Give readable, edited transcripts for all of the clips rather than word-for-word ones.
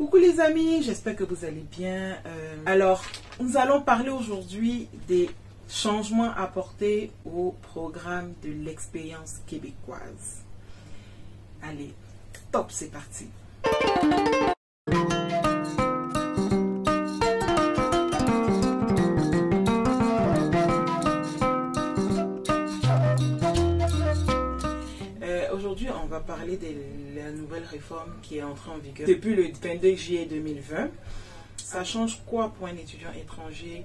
Coucou les amis, j'espère que vous allez bien. Alors, nous allons parler aujourd'hui des changements apportés au programme de l'expérience québécoise. Allez, top, c'est parti. Aujourd'hui, on va parler de la nouvelle réforme qui est entrée en vigueur depuis le 22 juillet 2020. Ça change quoi pour un étudiant étranger,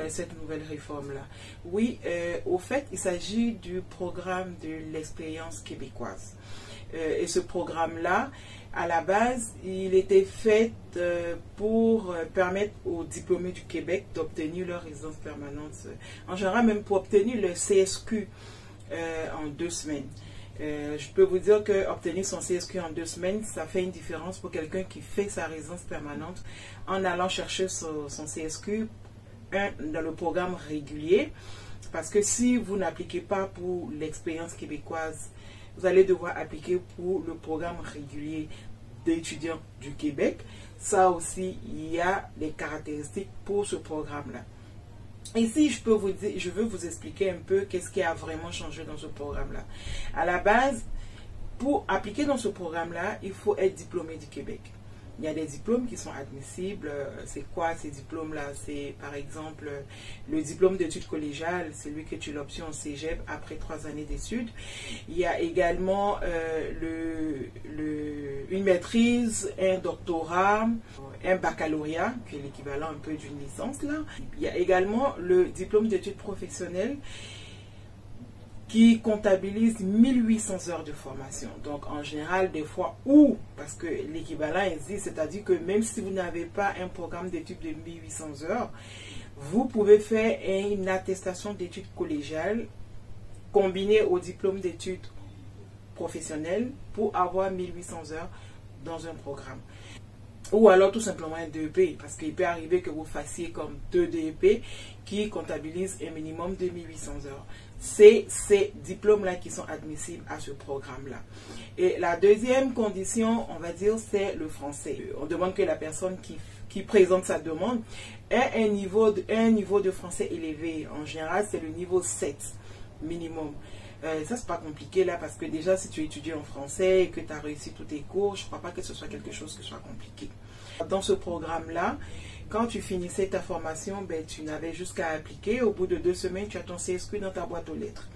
cette nouvelle réforme-là? Oui, au fait, il s'agit du programme de l'expérience québécoise. Et ce programme-là, à la base, il était fait pour permettre aux diplômés du Québec d'obtenir leur résidence permanente, en général même pour obtenir le CSQ en 2 semaines. Je peux vous dire que obtenir son CSQ en 2 semaines, ça fait une différence pour quelqu'un qui fait sa résidence permanente en allant chercher son CSQ dans le programme régulier. Parce que si vous n'appliquez pas pour l'expérience québécoise, vous allez devoir appliquer pour le programme régulier d'étudiants du Québec. Ça aussi, il y a des caractéristiques pour ce programme-là. Ici, je veux vous expliquer un peu qu'est-ce qui a vraiment changé dans ce programme-là. À la base, pour appliquer dans ce programme-là, il faut être diplômé du Québec. Il y a des diplômes qui sont admissibles. C'est quoi ces diplômes-là? C'est par exemple le diplôme d'études collégiales, c'est lui que tu l'obtiens en cégep après 3 années d'études. Il y a également une maîtrise, un doctorat, un baccalauréat, qui est l'équivalent un peu d'une licence là. Il y a également le diplôme d'études professionnelles qui comptabilise 1800 heures de formation. Donc, en général, des fois, parce que l'équivalent existe, c'est-à-dire que même si vous n'avez pas un programme d'études de 1800 heures, vous pouvez faire une attestation d'études collégiales combinée au diplôme d'études professionnelles pour avoir 1800 heures dans un programme. Ou alors tout simplement un DEP, parce qu'il peut arriver que vous fassiez comme 2 DEP qui comptabilisent un minimum de 1800 heures. C'est ces diplômes-là qui sont admissibles à ce programme-là. Et la deuxième condition, on va dire, c'est le français. On demande que la personne qui présente sa demande ait un niveau de français élevé. En général, c'est le niveau 7 minimum. Ça, c'est pas compliqué là, parce que déjà, si tu étudies en français et que tu as réussi tous tes cours, je ne crois pas que ce soit quelque chose qui soit compliqué. Dans ce programme-là, quand tu finissais ta formation, tu n'avais juste qu'à appliquer. Au bout de 2 semaines, tu as ton CSQ dans ta boîte aux lettres.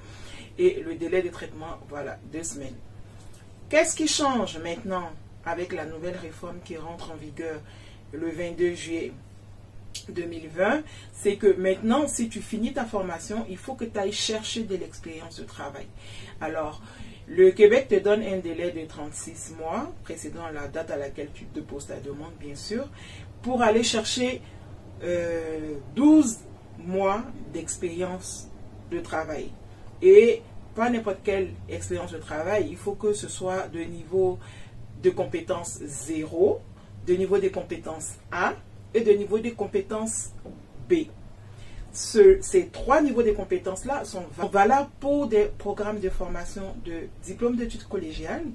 Et le délai de traitement, voilà, 2 semaines. Qu'est-ce qui change maintenant avec la nouvelle réforme qui rentre en vigueur le 22 juillet 2020? C'est que maintenant, si tu finis ta formation, il faut que tu ailles chercher de l'expérience de travail. Alors, le Québec te donne un délai de 36 mois, précédant la date à laquelle tu déposes ta demande, bien sûr, pour aller chercher 12 mois d'expérience de travail. Et pas n'importe quelle expérience de travail, il faut que ce soit de niveau de compétence 0, de niveau de compétence A et de niveau de compétence B. Ces 3 niveaux de compétences-là sont valables pour des programmes de formation de diplôme d'études collégiales,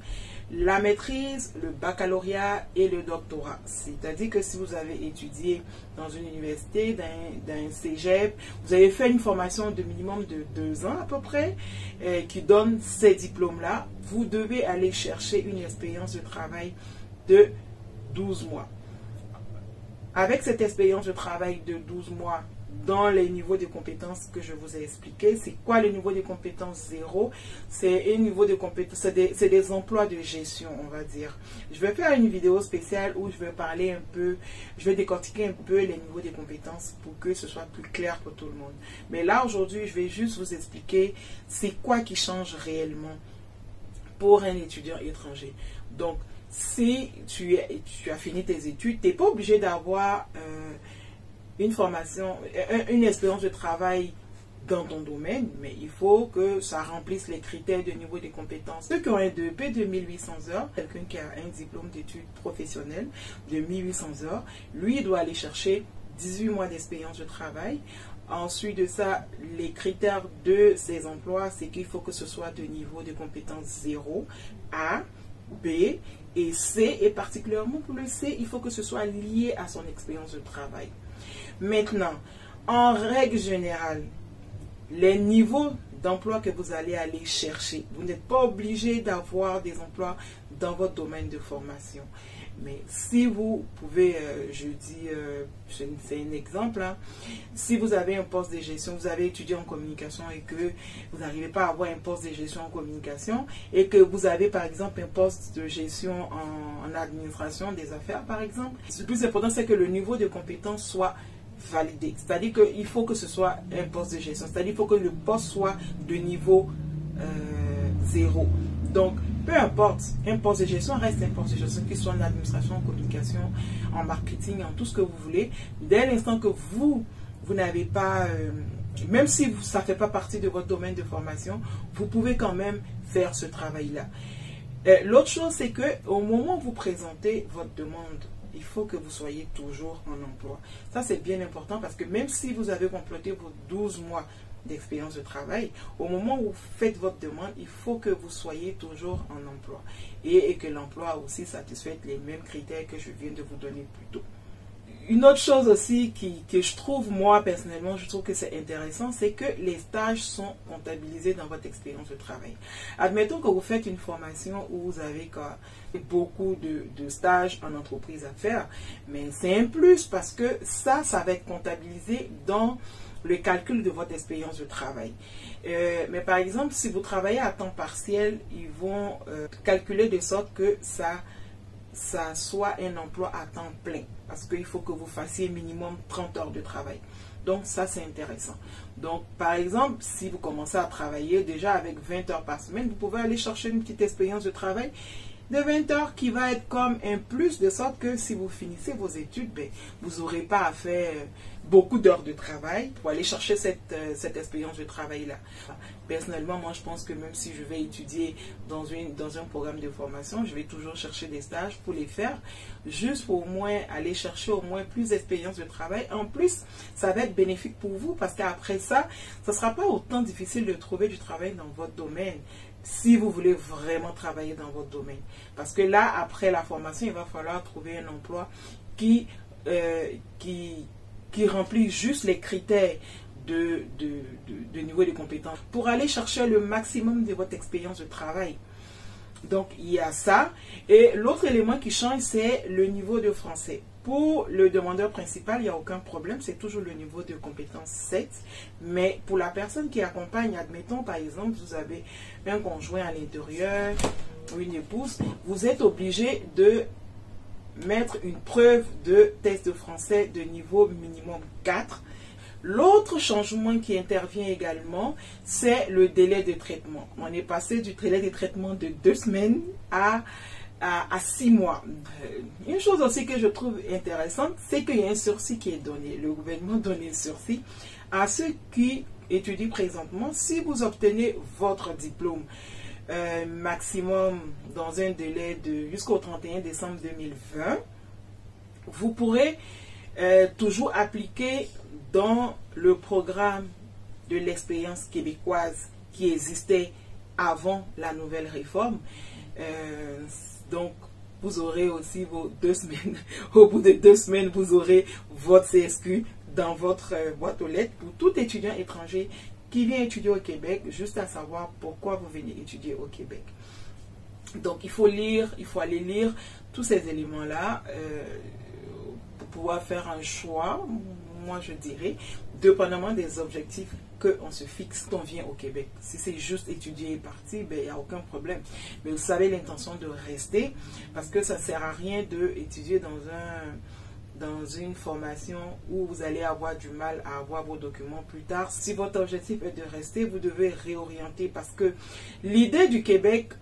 la maîtrise, le baccalauréat et le doctorat. C'est-à-dire que si vous avez étudié dans une université, dans un cégep, vous avez fait une formation de minimum de 2 ans à peu près, qui donne ces diplômes-là, vous devez aller chercher une expérience de travail de 12 mois. Avec cette expérience de travail de 12 mois, dans les niveaux de compétences que je vous ai expliqué, c'est quoi le niveau de compétences 0? C'est un niveau de compétences, c'est des emplois de gestion, on va dire. Je vais faire une vidéo spéciale où je vais parler un peu, je vais décortiquer un peu les niveaux de compétences pour que ce soit plus clair pour tout le monde. Mais là, aujourd'hui, je vais juste vous expliquer c'est quoi qui change réellement pour un étudiant étranger. Donc, si tu as fini tes études, tu n'es pas obligé d'avoir une formation, une expérience de travail dans ton domaine, mais il faut que ça remplisse les critères de niveau de compétences. Ceux qui ont un DEP de 1800 heures, quelqu'un qui a un diplôme d'études professionnelles de 1800 heures, lui, il doit aller chercher 18 mois d'expérience de travail. Ensuite de ça, les critères de ces emplois, c'est qu'il faut que ce soit de niveau de compétences 0, A, B et C, et particulièrement pour le C, il faut que ce soit lié à son expérience de travail. Maintenant, en règle générale, les niveaux d'emploi que vous allez aller chercher, vous n'êtes pas obligé d'avoir des emplois dans votre domaine de formation. Mais si vous pouvez, c'est un exemple, hein, si vous avez un poste de gestion, vous avez étudié en communication et que vous n'arrivez pas à avoir un poste de gestion en communication et que vous avez par exemple un poste de gestion en administration des affaires par exemple, le plus important c'est que le niveau de compétence soit validé. C'est-à-dire qu'il faut que ce soit un poste de gestion, c'est-à-dire qu'il faut que le poste soit de niveau 0. Donc, peu importe, un poste de gestion reste un poste de gestion, qu'il soit en administration, en communication, en marketing, en tout ce que vous voulez. Dès l'instant que vous n'avez pas, même si ça ne fait pas partie de votre domaine de formation, vous pouvez quand même faire ce travail-là. L'autre chose, c'est qu'au moment où vous présentez votre demande, il faut que vous soyez toujours en emploi. Ça, c'est bien important parce que même si vous avez complété vos 12 mois d'expérience de travail, au moment où vous faites votre demande, il faut que vous soyez toujours en emploi et que l'emploi aussi satisfasse les mêmes critères que je viens de vous donner plus tôt. Une autre chose aussi que je trouve, moi personnellement, je trouve que c'est intéressant, c'est que les stages sont comptabilisés dans votre expérience de travail. Admettons que vous faites une formation où vous avez beaucoup de stages en entreprise à faire, mais c'est un plus parce que ça va être comptabilisé dans le calcul de votre expérience de travail. Mais par exemple, si vous travaillez à temps partiel, ils vont calculer de sorte que ça soit un emploi à temps plein. Parce qu'il faut que vous fassiez minimum 30 heures de travail. Donc ça, c'est intéressant. Donc, par exemple, si vous commencez à travailler déjà avec 20 heures par semaine, vous pouvez aller chercher une petite expérience de travail de 20 heures qui va être comme un plus, de sorte que si vous finissez vos études, ben, vous n'aurez pas à faire beaucoup d'heures de travail pour aller chercher cette expérience de travail-là. Personnellement, moi, je pense que même si je vais étudier dans un programme de formation, je vais toujours chercher des stages pour les faire, juste pour au moins aller chercher au moins plus d'expérience de travail. En plus, ça va être bénéfique pour vous parce qu'après ça, ne sera pas autant difficile de trouver du travail dans votre domaine. Si vous voulez vraiment travailler dans votre domaine. Parce que là, après la formation, il va falloir trouver un emploi qui remplit juste les critères de niveau de compétences pour aller chercher le maximum de votre expérience de travail. Donc, il y a ça. Et l'autre élément qui change, c'est le niveau de français. Pour le demandeur principal, il n'y a aucun problème, c'est toujours le niveau de compétence 7. Mais pour la personne qui accompagne, admettons par exemple, vous avez un conjoint à l'intérieur ou une épouse, vous êtes obligé de mettre une preuve de test de français de niveau minimum 4. L'autre changement qui intervient également, c'est le délai de traitement. On est passé du délai de traitement de 2 semaines à 6 mois. Une chose aussi que je trouve intéressante, c'est qu'il y a un sursis qui est donné. Le gouvernement donne un sursis à ceux qui étudient présentement. Si vous obtenez votre diplôme maximum dans un délai de jusqu'au 31 décembre 2020, vous pourrez toujours appliquer dans le programme de l'expérience québécoise qui existait avant la nouvelle réforme. Donc, vous aurez aussi vos 2 semaines. Au bout de 2 semaines, vous aurez votre CSQ dans votre boîte aux lettres pour tout étudiant étranger qui vient étudier au Québec, juste à savoir pourquoi vous venez étudier au Québec. Donc, il faut aller lire tous ces éléments-là pour pouvoir faire un choix, moi je dirais, dépendamment des objectifs qu'on se fixe quand on vient au Québec. Si c'est juste étudier et partir, ben, il n'y a aucun problème. Mais vous savez l'intention de rester, parce que ça ne sert à rien d'étudier dans une formation où vous allez avoir du mal à avoir vos documents plus tard. Si votre objectif est de rester, vous devez réorienter, parce que l'idée du Québec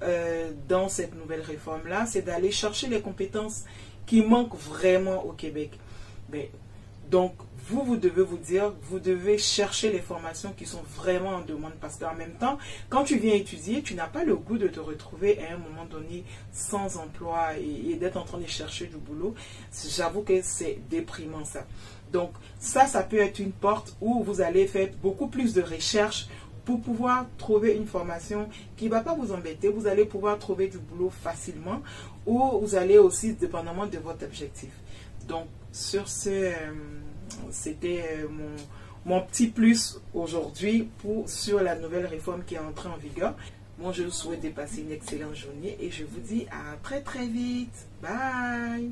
dans cette nouvelle réforme-là, c'est d'aller chercher les compétences qui manquent vraiment au Québec. Ben, donc, vous devez vous dire, vous devez chercher les formations qui sont vraiment en demande, parce qu'en même temps, quand tu viens étudier, tu n'as pas le goût de te retrouver à un moment donné sans emploi et d'être en train de chercher du boulot. J'avoue que c'est déprimant ça. Donc ça peut être une porte où vous allez faire beaucoup plus de recherches pour pouvoir trouver une formation qui ne va pas vous embêter. Vous allez pouvoir trouver du boulot facilement ou vous allez aussi, dépendamment de votre objectif. Donc, sur ce, c'était mon petit plus aujourd'hui sur la nouvelle réforme qui est entrée en vigueur. Moi, je vous souhaite de passer une excellente journée et je vous dis à très très vite. Bye!